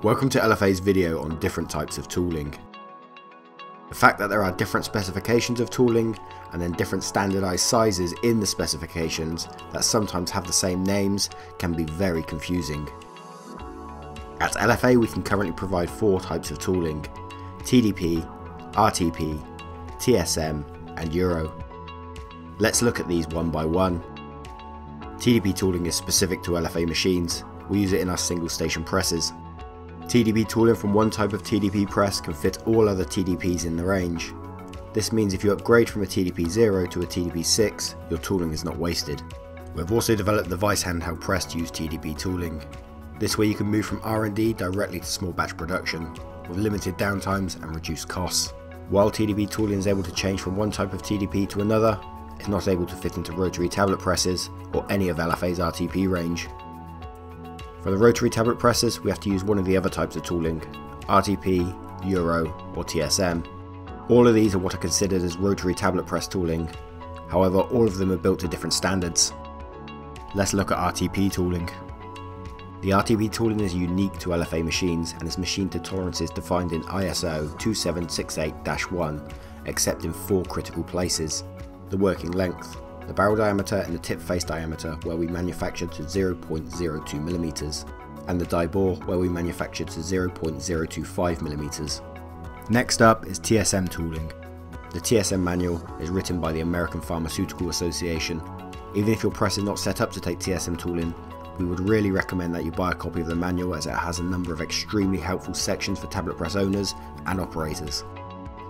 Welcome to LFA's video on different types of tooling. The fact that there are different specifications of tooling and then different standardized sizes in the specifications that sometimes have the same names can be very confusing. At LFA we can currently provide 4 types of tooling: TDP, RTP, TSM and Euro. Let's look at these one by one. TDP tooling is specific to LFA machines. We use it in our single station presses. TDP tooling from one type of TDP press can fit all other TDPs in the range. This means if you upgrade from a TDP 0 to a TDP 6, your tooling is not wasted. We've also developed the Vice handheld press to use TDP tooling. This way you can move from R&D directly to small batch production, with limited downtimes and reduced costs. While TDP tooling is able to change from one type of TDP to another, it's not able to fit into rotary tablet presses or any of LFA's RTP range. For the rotary tablet presses, we have to use one of the other types of tooling: RTP, Euro or TSM. All of these are what are considered as rotary tablet press tooling, however all of them are built to different standards. Let's look at RTP tooling. The RTP tooling is unique to LFA machines and is machined to tolerances defined in ISO 2768-1, except in 4 critical places: the working length, the barrel diameter and the tip face diameter, where we manufacture to 0.02mm, and the die bore, where we manufacture to 0.025mm. Next up is TSM tooling. The TSM manual is written by the American Pharmaceutical Association. Even if your press is not set up to take TSM tooling, we would really recommend that you buy a copy of the manual, as it has a number of extremely helpful sections for tablet press owners and operators.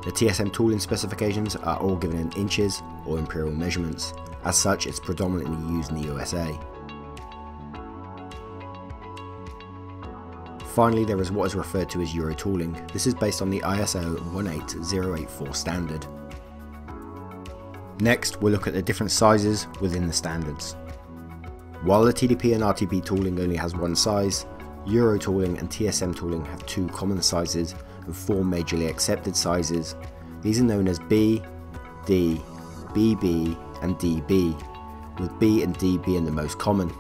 The TSM tooling specifications are all given in inches or imperial measurements. As such, it's predominantly used in the USA. Finally, there is what is referred to as Euro tooling. This is based on the ISO 18084 standard. Next, we'll look at the different sizes within the standards. While the TDP and RTP tooling only has one size, Euro tooling and TSM tooling have 2 common sizes and 4 majorly accepted sizes. These are known as B, D, BB and DB, with B and D being the most common.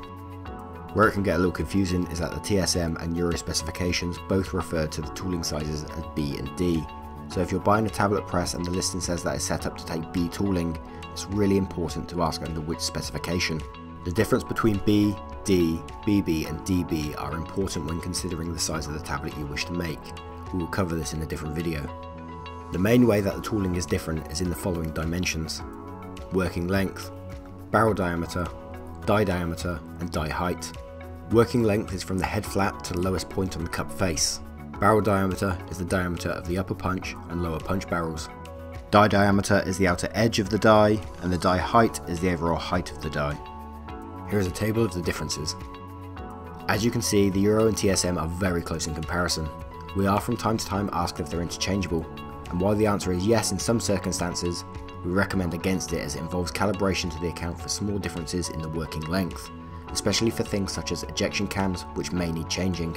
Where it can get a little confusing is that the TSM and Euro specifications both refer to the tooling sizes as B and D. So if you're buying a tablet press and the listing says that it's set up to take B tooling, it's really important to ask under which specification. The difference between B, D, BB and DB are important when considering the size of the tablet you wish to make. We will cover this in a different video. The main way that the tooling is different is in the following dimensions: working length, barrel diameter, die diameter and die height. Working length is from the head flap to the lowest point on the cup face. Barrel diameter is the diameter of the upper punch and lower punch barrels. Die diameter is the outer edge of the die, and the die height is the overall height of the die. Here is a table of the differences. As you can see, the Euro and TSM are very close in comparison. We are from time to time asked if they're interchangeable, and while the answer is yes in some circumstances, we recommend against it, as it involves calibration to the account for small differences in the working length, especially for things such as ejection cams, which may need changing.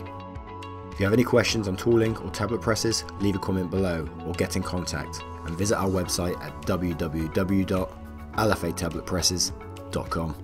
If you have any questions on tooling or tablet presses, leave a comment below or get in contact and visit our website at www.lfatabletpresses.com.